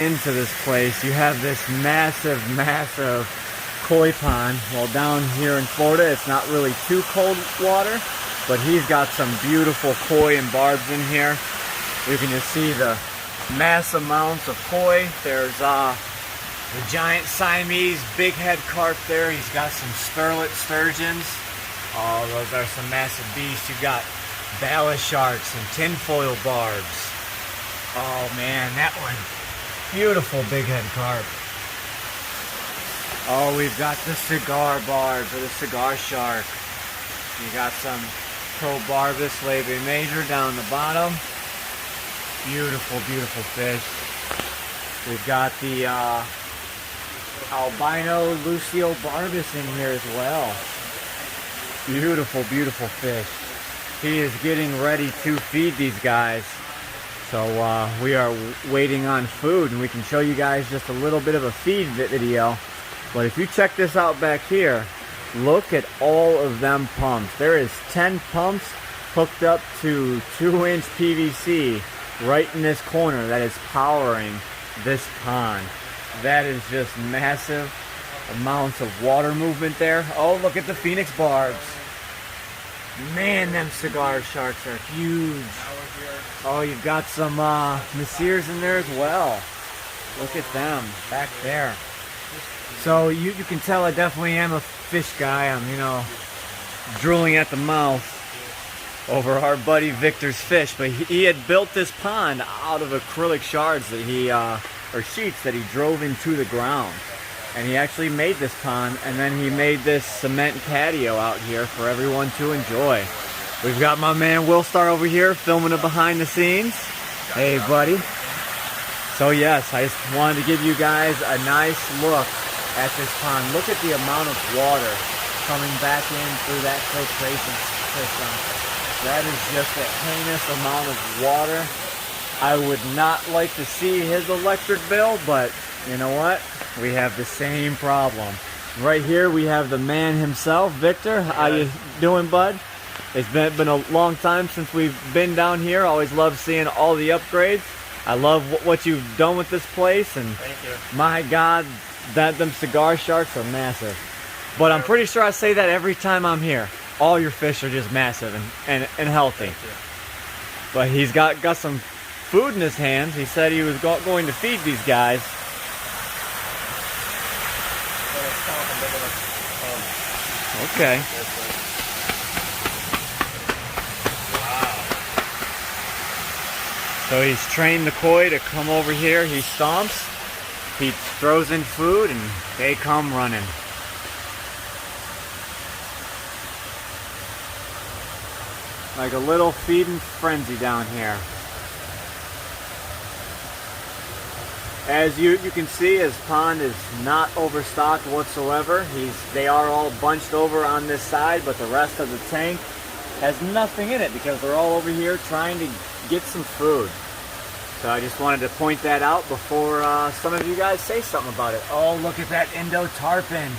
Into this place, you have this massive koi pond. Well, down here in Florida, it's not really too cold water, but he's got some beautiful koi and barbs in here. You can just see the mass amounts of koi. There's the giant Siamese big head carp there. He's got some sturgeons. Oh, those are some massive beasts. You've got ballast sharks and tinfoil barbs. Oh man, that one. Beautiful big head carp. Oh, we've got the cigar barbs or the cigar shark. You got some Probarbus labia major down the bottom. Beautiful, beautiful fish. We've got the Albino Lucio barbus in here as well. Beautiful, beautiful fish. He is getting ready to feed these guys. So we are waiting on food, and we can show you guys just a little bit of a feed video. But if you check this out back here, look at all of them pumps. There is 10 pumps hooked up to 2-inch PVC right in this corner that is powering this pond. That is just massive amounts of water movement there. Oh, look at the Phoenix barbs. Man, them cigar sharks are huge. Oh, you've got some Messiers in there as well. Look at them back there. So you can tell I definitely am a fish guy. I'm, you know, drooling at the mouth over our buddy Victor's fish. But he had built this pond out of acrylic shards that he, or sheets that he drove into the ground. And he actually made this pond, and then he made this cement patio out here for everyone to enjoy. We've got my man Will Star over here filming it behind the scenes. Hey, buddy. So yes, I just wanted to give you guys a nice look at this pond. Look at the amount of water coming back in through that filtration system. That is just a heinous amount of water. I would not like to see his electric bill, but you know what? We have the same problem. Right here we have the man himself, Victor. How you doing, bud? It's been a long time since we've been down here. Always love seeing all the upgrades. I love what you've done with this place, and thank you. My God, them cigar sharks are massive. But I'm pretty sure I say that every time I'm here. All your fish are just massive and healthy. But he's got some food in his hands. He said he was going to feed these guys. Okay. Wow. So he's trained the koi to come over here. He stomps, he throws in food, and they come running. Like a little feeding frenzy down here. As you can see, his pond is not overstocked whatsoever. They are all bunched over on this side, but the rest of the tank has nothing in it because they're all over here trying to get some food. So I just wanted to point that out before some of you guys say something about it. Oh, look at that Indo tarpon.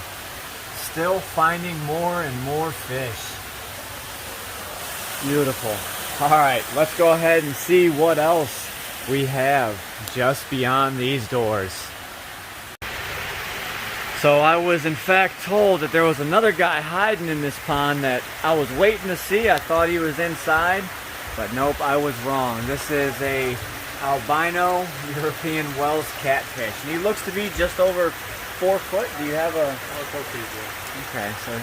Still finding more and more fish. Beautiful. All right, let's go ahead and see what else we have just beyond these doors. So I was in fact told that there was another guy hiding in this pond that I was waiting to see. I thought he was inside, but nope, I was wrong. This is a albino European Wells catfish, and he looks to be just over 4 foot. Do you have a... Okay, so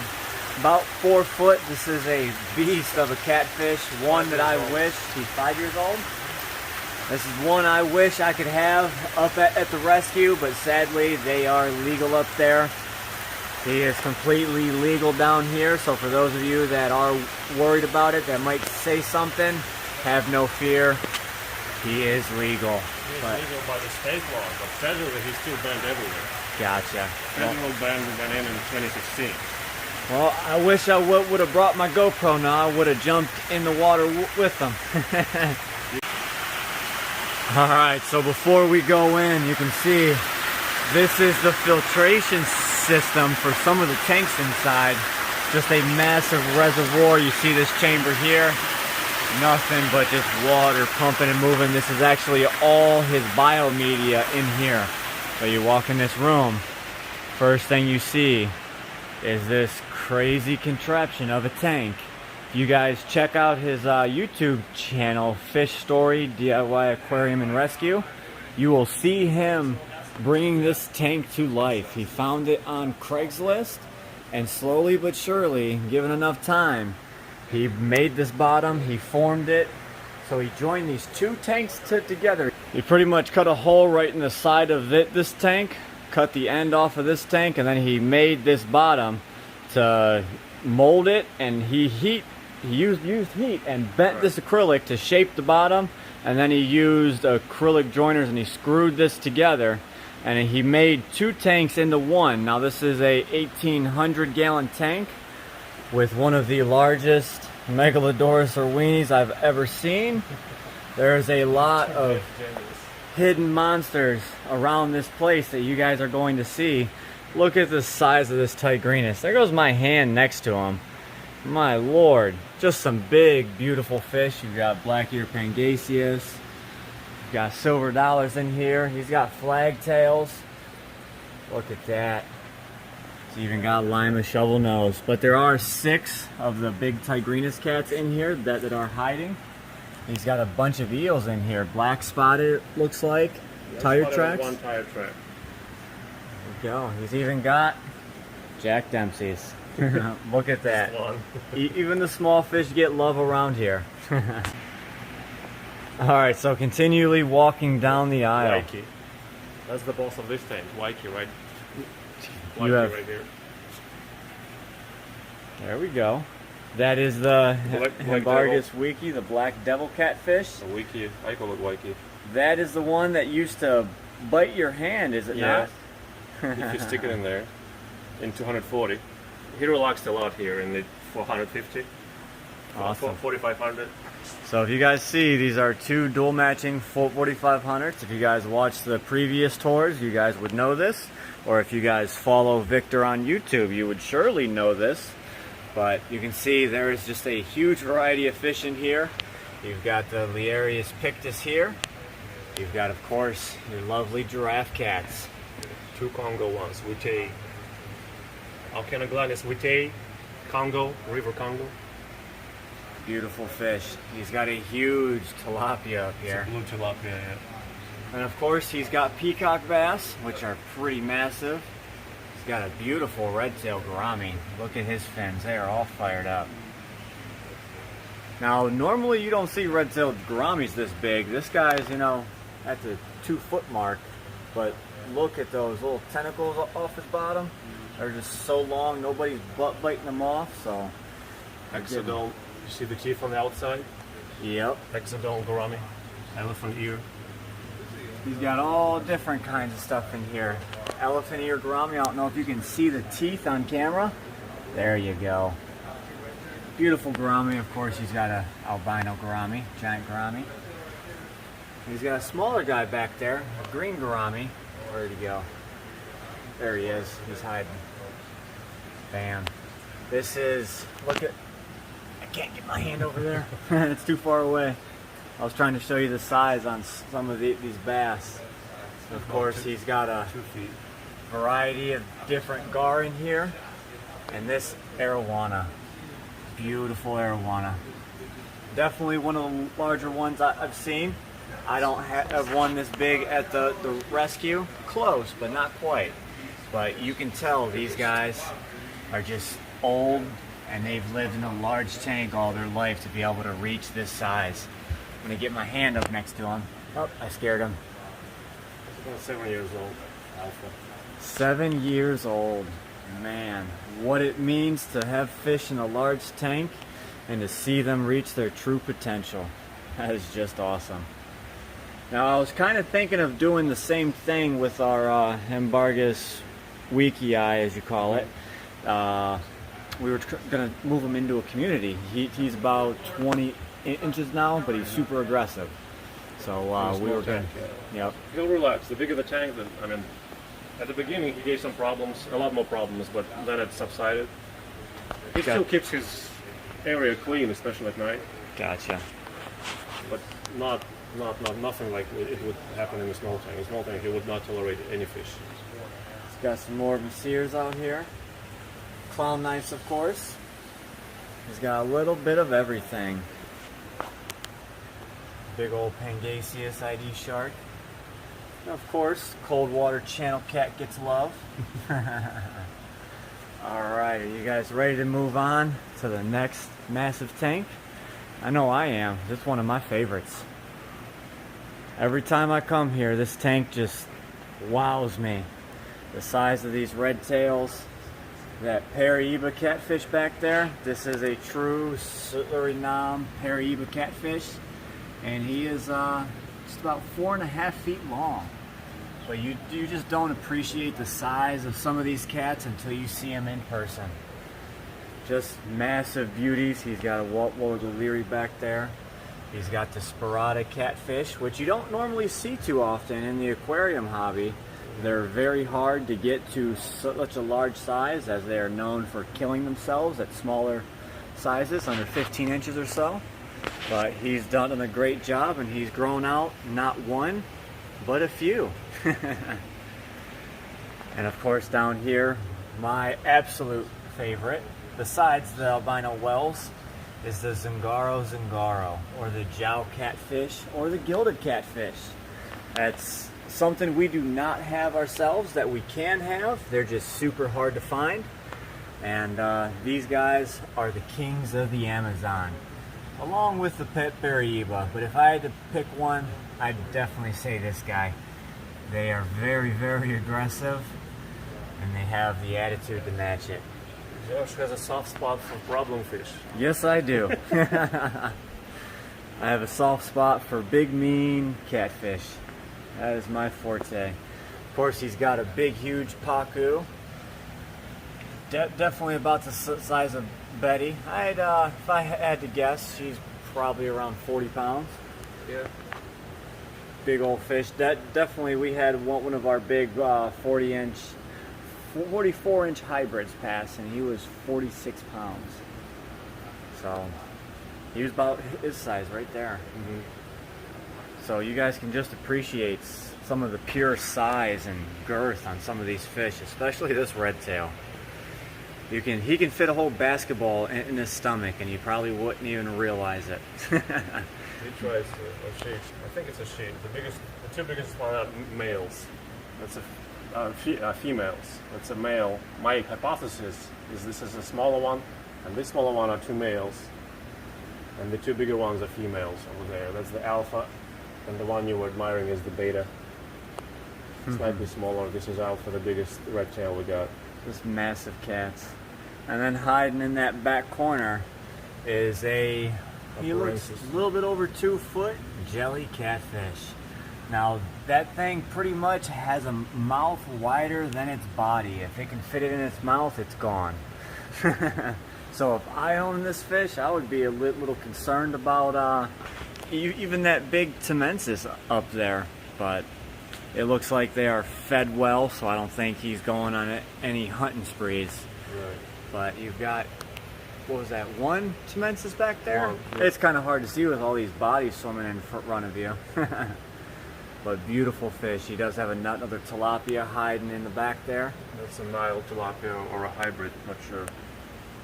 about 4 foot. This is a beast of a catfish, one that I wish... He's 5 years old? This is one I wish I could have up at the rescue, but sadly they are legal up there. He is completely legal down here, so for those of you that are worried about it, that might say something, have no fear. He is legal. He is legal by the state law, but federally he's still banned everywhere. Gotcha. Federal ban went in 2016. Well, I wish I would have brought my GoPro now. I would have jumped in the water with them. Alright, so before we go in, you can see this is the filtration system for some of the tanks inside. Just a massive reservoir. You see this chamber here. nothing but just water pumping and moving. This is actually all his biomedia in here. So you walk in this room, first thing you see is this crazy contraption of a tank. If you guys check out his YouTube channel, Fish Story DIY Aquarium and Rescue, you will see him bringing this tank to life. He found it on Craigslist, and slowly but surely, given enough time, he made this bottom, he formed it, so he joined these two tanks together. He pretty much cut a hole right in the side of this tank, cut the end off of this tank, and then he made this bottom to mold it, and he used heat and bent this acrylic to shape the bottom, and then he used acrylic joiners and he screwed this together, and he made two tanks into one. Now this is a 1,800 gallon tank with one of the largest Megalodorus or weenies I've ever seen. There's a lot of hidden monsters around this place that you guys are going to see. Look at the size of this Tigrinus. There goes my hand next to him. My lord, just some big, beautiful fish. You've got black ear pangasius. You've got silver dollars in here. He's got flagtails. Look at that. He's even got lima shovel nose. But there are 6 of the big Tigrinus cats in here that are hiding. He's got a bunch of eels in here. Black spotted, looks like. Tire tracks. One tire track. There we go. He's even got Jack Dempsey's. Look at that. Even the small fish get love around here. Alright, so continually walking down the aisle. Wacky. That's the boss of this tank. Wacky, right? You have, right here. there we go. That is the Black Hembargus wiki, the black devil catfish. The wiki, I call it wacky. That is the one that used to bite your hand, is it Yeah. not? If you stick it in there, in 240. He relaxed a lot here in the 450. Awesome. 4,500. So if you guys see, these are two dual matching 4,500s. If you guys watched the previous tours, you guys would know this. Or if you guys follow Victor on YouTube, you would surely know this. But you can see there is just a huge variety of fish in here. You've got the Liarius pictus here. You've got, of course, your lovely giraffe cats. 2 Congo ones. Wite. Alcanaglanis Wite. Congo. River Congo. Beautiful fish. He's got a huge tilapia up here. Blue tilapia, yeah. And of course, he's got peacock bass, which are pretty massive. He's got a beautiful red-tailed gourami. Look at his fins. They are all fired up. Now, normally you don't see red-tailed gouramis this big. This guy's, you know, at the 2-foot mark. But look at those little tentacles off his bottom. They're just so long, nobody's butt biting them off, so... Hexadol. You see the teeth on the outside? Yep. Hexadol gourami. Elephant ear. He's got all different kinds of stuff in here. Elephant ear gourami. I don't know if you can see the teeth on camera. There you go. Beautiful gourami. Of course, he's got a albino gourami, giant gourami. He's got a smaller guy back there, a green gourami. Where'd he go? There he is. He's hiding. Bam. This is, look at, I can't get my hand over there. It's too far away. I was trying to show you the size on some of these bass. Of course, he's got a 2 feet. variety of different gar in here. And this arowana, beautiful arowana. Definitely one of the larger ones I've seen. I don't have one this big at the rescue. Close, but not quite. But you can tell these guys are just old and they've lived in a large tank all their life to be able to reach this size. I'm gonna get my hand up next to him. Oh, I scared him. He's about 7 years old. Alpha. 7 years old. Man, what it means to have fish in a large tank and to see them reach their true potential. That is just awesome. Now, I was kind of thinking of doing the same thing with our Hembargus wiki eye, as you call it. We were going to move him into a community. He's about 20 inches now, but he's super aggressive. So we were going to... Yep. He'll relax. The bigger the tank, I mean, at the beginning he gave some problems, a lot more problems, but then it subsided. He still keeps his area clean, especially at night. Gotcha. but nothing like it would happen in a small tank. In a small tank, it would not tolerate any fish. He's got some more Messiers out here. Clown knives, of course. He's got a little bit of everything. Big old Pangasius ID shark. And of course, cold water channel cat gets love. Alright, are you guys ready to move on to the next massive tank? I know I am. This is one of my favorites. Every time I come here, this tank just wows me. The size of these red tails, that Paraíba catfish back there. This is a true Suriname Paraíba catfish, and he is just about 4.5 feet long. But you just don't appreciate the size of some of these cats until you see them in person. Just massive beauties. He's got a Waltwood O'Leary back there. He's got the sporadic catfish, which you don't normally see too often in the aquarium hobby. They're very hard to get to such a large size, as they are known for killing themselves at smaller sizes, under 15 inches or so. But he's done a great job, and he's grown out not one, but a few. And of course down here, my absolute favorite, besides the albino whales, is the zingaro, or the jow catfish, or the gilded catfish. That's something we do not have ourselves that we can have. They're just super hard to find. And these guys are the kings of the Amazon, along with the pet Paraíba. But if I had to pick one, I'd definitely say this guy. They are very, very aggressive, and they have the attitude to match it. Josh has a soft spot for problem fish. Yes, I do. I have a soft spot for big, mean catfish. That is my forte. Of course, he's got a big, huge pacu. Definitely about the size of Betty. If I had to guess, she's probably around 40 pounds. Yeah. Big old fish. Definitely, we had one of our big 44-inch hybrids pass, and he was 46 pounds. So he was about his size right there. Mm-hmm. So you guys can just appreciate some of the pure size and girth on some of these fish, especially this red tail. He can fit a whole basketball in his stomach, and you probably wouldn't even realize it. He tries a she. I think it's a she. The two biggest one are males. That's females. That's a male. My hypothesis is this is a smaller one, and this smaller one are two males, and the two bigger ones are females over there. That's the alpha, and the one you were admiring is the beta. Slightly smaller. This is alpha, the biggest red tail we got. Just massive cats. And then hiding in that back corner is he looks a little bit over 2 foot jelly catfish. Now that thing pretty much has a mouth wider than its body. If it can fit it in its mouth, it's gone. So if I owned this fish, I would be a little concerned about even that big Temensis up there. But it looks like they are fed well, so I don't think he's going on any hunting sprees. Right. But you've got, what was that, one Temensis back there? One, yeah. It's kind of hard to see with all these bodies swimming in front of you. But beautiful fish. He does have another tilapia hiding in the back there. That's a Nile tilapia or a hybrid, not sure.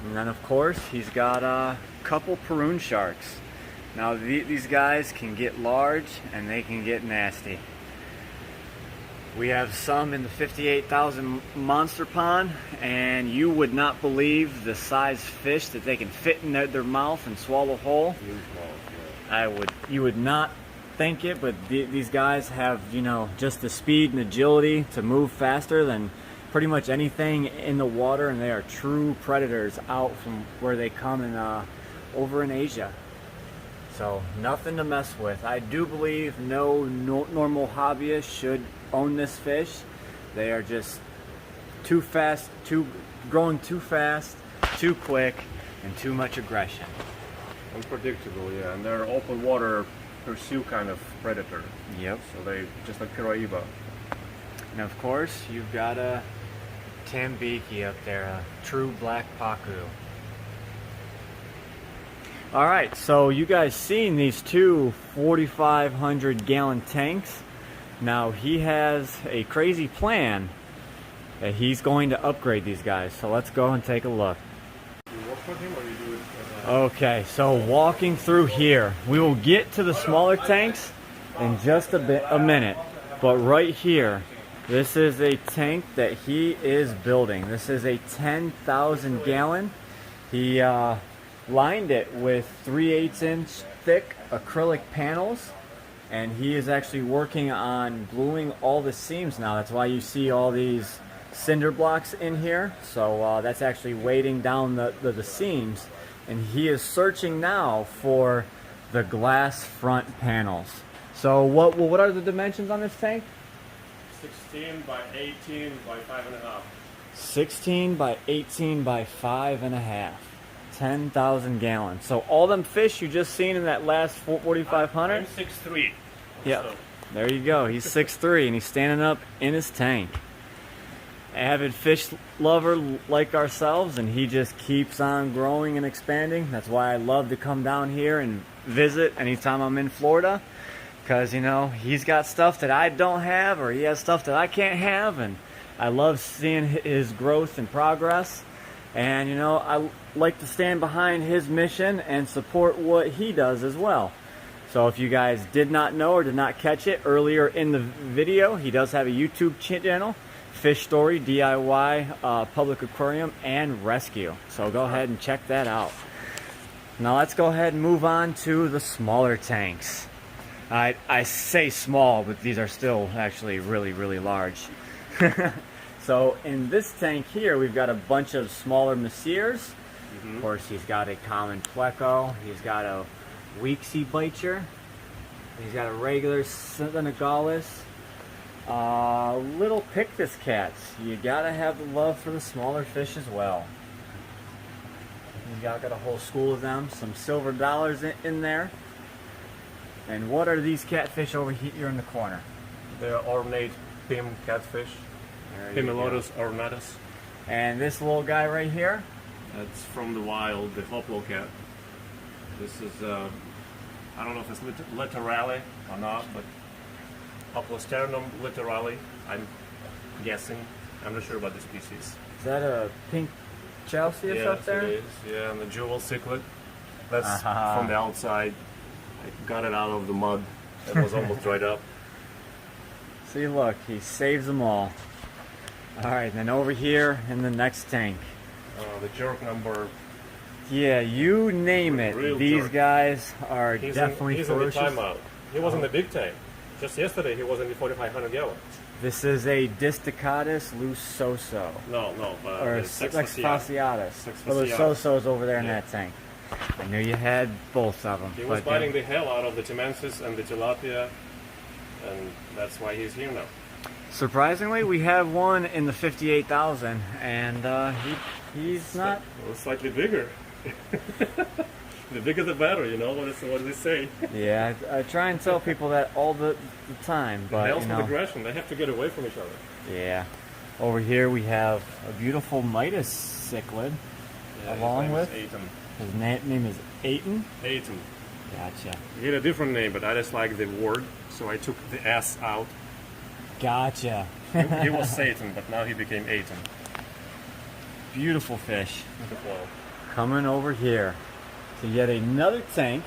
And then of course he's got a couple Peroon sharks. Now these guys can get large and they can get nasty. We have some in the 58,000 monster pond, and you would not believe the size fish that they can fit in their mouth and swallow whole. Huge mouth, yeah. You would not think it, but these guys have, just the speed and agility to move faster than pretty much anything in the water, and they are true predators out from where they come over in Asia. So nothing to mess with. I do believe no normal hobbyist should own this fish. They are just too fast, growing too fast, too quick, and too much aggression. Unpredictable, yeah, and they're open water pursue kind of predator. Yep. So they just like Paraíba. And of course, you've got a Tambiki up there, a true black pacu. All right, so you guys seen these two 4,500 gallon tanks. Now he has a crazy plan that he's going to upgrade these guys. So let's go and take a look. You work with him or you do it as a... Okay, so walking through here, we will get to the smaller tanks in just a minute. But right here, this is a tank that he is building. This is a 10,000 gallon. He lined it with 3/8 inch thick acrylic panels, and he is actually working on gluing all the seams now. That's why you see all these cinder blocks in here. So that's actually weighting down the seams, and he is searching now for the glass front panels. So what are the dimensions on this tank? 16 by 18 by 5.5. 16 by 18 by 5.5. 10,000 gallons. So all them fish you just seen in that last 4,500? I'm 6'3". Yep. So, There you go. He's 6'3" and he's standing up in his tank. Avid fish lover like ourselves, and he just keeps on growing and expanding. That's why I love to come down here and visit anytime I'm in Florida, because you know he's got stuff that I don't have, or he has stuff that I can't have, and I love seeing his growth and progress. And you know, I like to stand behind his mission and support what he does as well. So if you guys did not know or did not catch it earlier in the video, he does have a YouTube channel, Fish Story, DIY, Public Aquarium, and Rescue. So go ahead and check that out. Now let's go ahead and move on to the smaller tanks. I say small, but these are still actually really, really large. So in this tank here, we've got a bunch of smaller Messiers. Of course, he's got a common pleco. He's got a weaksy bicher. He's got a regular Senegalus. Little pictus cats. You gotta have the love for the smaller fish as well. You got a whole school of them. Some silver dollars in there. And what are these catfish over here in the corner? they're ornate pim catfish. Pimelodus ornatus. And this little guy right here? That's from the wild, the hoplo cat. This is, I don't know if it's littorale or not, but Hoplosternum littorale, I'm guessing. I'm not sure about the species. Is that a pink Chelsea up there? It is. Yeah, and the jewel cichlid. That's from the outside. I got it out of the mud. It was almost dried up. See, look, he saves them all. Alright, then over here in the next tank. The jerk number. Yeah, you name it. Real These jerk. guys are definitely he's ferocious. in the timeout. He was in the big tank. Just yesterday he was in the 4,500 gallon. This is a Disticatus lusoso. No. Or Sex Sex fasciatus. Sex The lusoso's over there in that tank. I knew you had both of them. He was biting the hell out of the Timensis and the tilapia, and that's why he's here now. Surprisingly, we have one in the 58,000, and he's not. Well, slightly bigger. The bigger the better, you know what they say. Yeah, I try and tell people that all the time, but Males you with know. aggression, they have to get away from each other. Yeah. Over here we have a beautiful Midas cichlid, along with Aiton. his name is Aiton. Aiton. Gotcha. He had a different name, but I just like the word, so I took the S out. Gotcha. He was Satan, but now he became Aiton. Beautiful fish. Beautiful. Coming over here to yet another tank.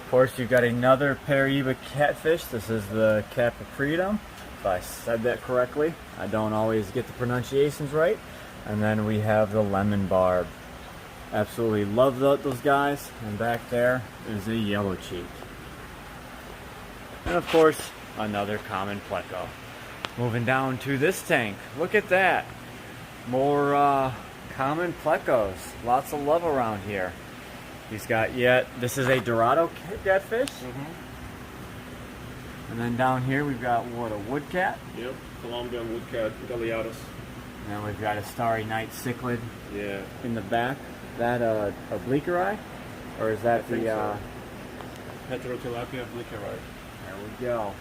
Of course, you've got another Paraiba catfish. This is the Capipredum, if I said that correctly. I don't always get the pronunciations right. And then we have the lemon barb. Absolutely love those guys. And back there is a yellow cheek. And of course, another common pleco. Moving down to this tank. Look at that. More common plecos. Lots of love around here. He's got this is a Dorado catfish. And then down here we've got what, a woodcat? Yep, Colombian woodcat, Galeatus. And then we've got a starry night cichlid Yeah. in the back. That a bleaker eye? Or is that the so. Heterotilapia bleacheri. There we go.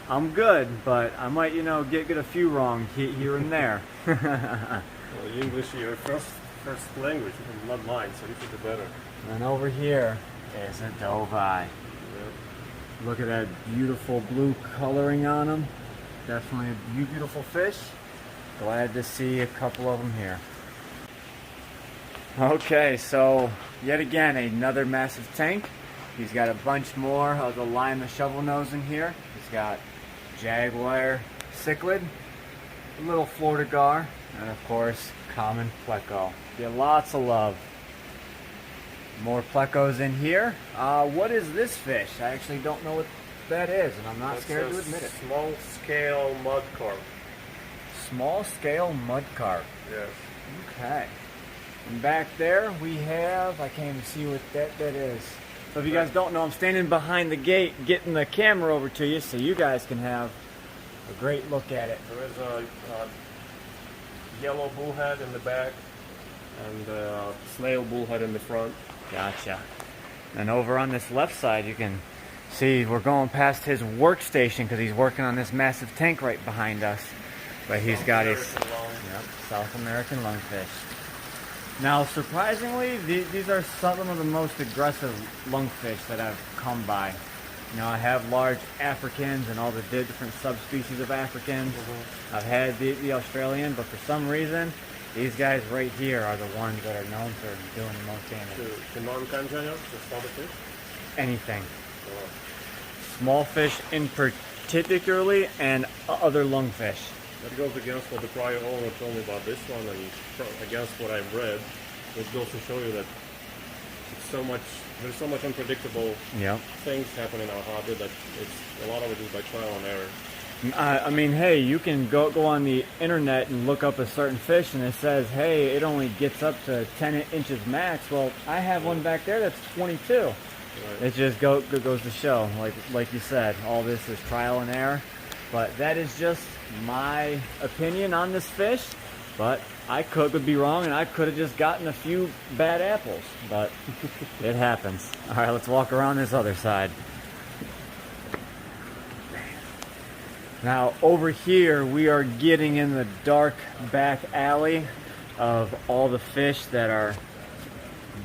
I'm good, but I might, get a few wrong here and there. Well, English, your first language, not mine, so you should do better. And over here is a doveye. Yeah. Look at that beautiful blue coloring on them. Definitely a beautiful fish. Glad to see a couple of them here. Okay, so yet again another massive tank. He's got a bunch more of the lima shovel nose in here. He's got jaguar cichlid, a little Florida gar, and of course common pleco. Get lots of love. More plecos in here. What is this fish? I actually don't know what that is, and I'm not scared to admit it. Small scale mud carp. Small scale mud carp. Yes. Okay. And back there we have, I can't even see what that is. So if you guys don't know, I'm standing behind the gate getting the camera over to you so you guys can have a great look at it. There is a yellow bullhead in the back and a snail bullhead in the front. Gotcha. And over on this left side you can see we're going past his workstation because he's working on this massive tank right behind us. But he's got his South American lungfish. Now, surprisingly, these are some of the most aggressive lungfish that I've come by. You know, I have large Africans and all the different subspecies of Africans. I've had the Australian, but for some reason, these guys right here are the ones that are known for doing the most damage. The non-Kanjaya, the smaller fish? Anything. Small fish in particularly, and other lungfish. That goes against what the prior owner told me about this one, and against what I've read. It goes to show you that there's so much unpredictable things happen in our hobby that a lot of it is by trial and error. I mean, hey, you can go on the internet and look up a certain fish, and it says, hey, it only gets up to 10 inches max. Well, I have one back there that's 22. Right. It just goes to show, like you said, all this is trial and error. But that is just my opinion on this fish. But I could be wrong, and I could have just gotten a few bad apples. But it happens. All right, let's walk around this other side. Now, over here, we are getting in the dark back alley of all the fish that are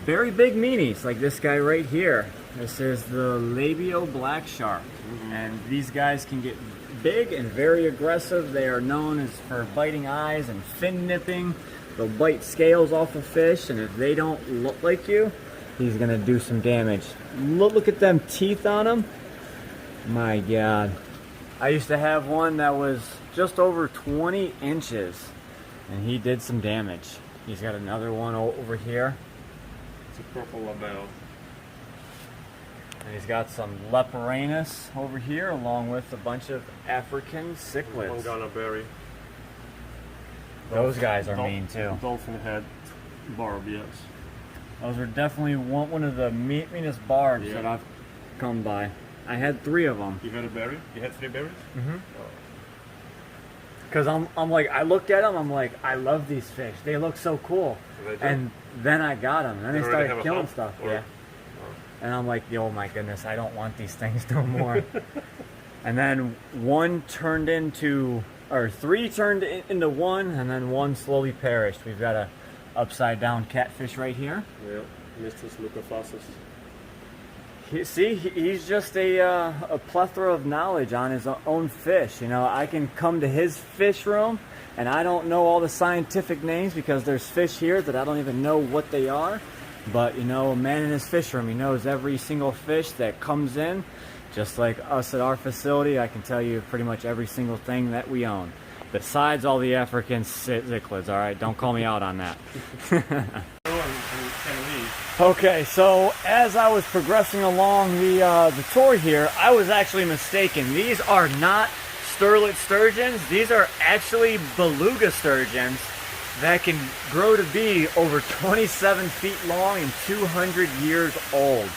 very big meanies, like this guy right here. This is the labio black shark. And these guys can get big and very aggressive. They are known as for biting eyes and fin nipping. They'll bite scales off of fish, and if they don't look like you, he's gonna do some damage. Look at them teeth on him. My God. I used to have one that was just over 20 inches, and he did some damage. He's got another one over here. It's a purple label. And he's got some leporanus over here, along with a bunch of African cichlids. Mangana berry. Those guys are mean too. Dolphin head barb, yes. Those are definitely one of the meanest barbs that I've come by. I had 3 of them. You had a berry? You had 3 berries? Mm-hmm. Because I'm like, I looked at them, I'm like, I love these fish. They look so cool. And then I got them. And then they started killing stuff. Yeah. And I'm like, oh my goodness, I don't want these things no more. And then 3 turned into 1, and then 1 slowly perished. We've got a upside down catfish right here. Yeah, Mr. Lucafassus. He's just a plethora of knowledge on his own fish. You know, I can come to his fish room, and I don't know all the scientific names because there's fish here that I don't even know what they are. But, you know, a man in his fish room, he knows every single fish that comes in. Just like us at our facility, I can tell you pretty much every single thing that we own. Besides all the African cichlids, all right? Don't call me out on that. Okay, so as I was progressing along the tour here, I was actually mistaken. These are not sterlet sturgeons. These are actually beluga sturgeons that can grow to be over 27 feet long and 200 years old.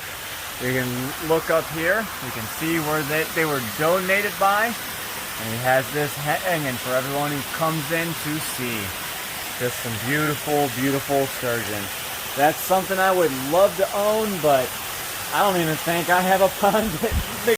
You can look up here. You can see where they were donated by. And he has this hanging for everyone who comes in to see. Just some beautiful, beautiful sturgeon. That's something I would love to own, but I don't even think I have a pond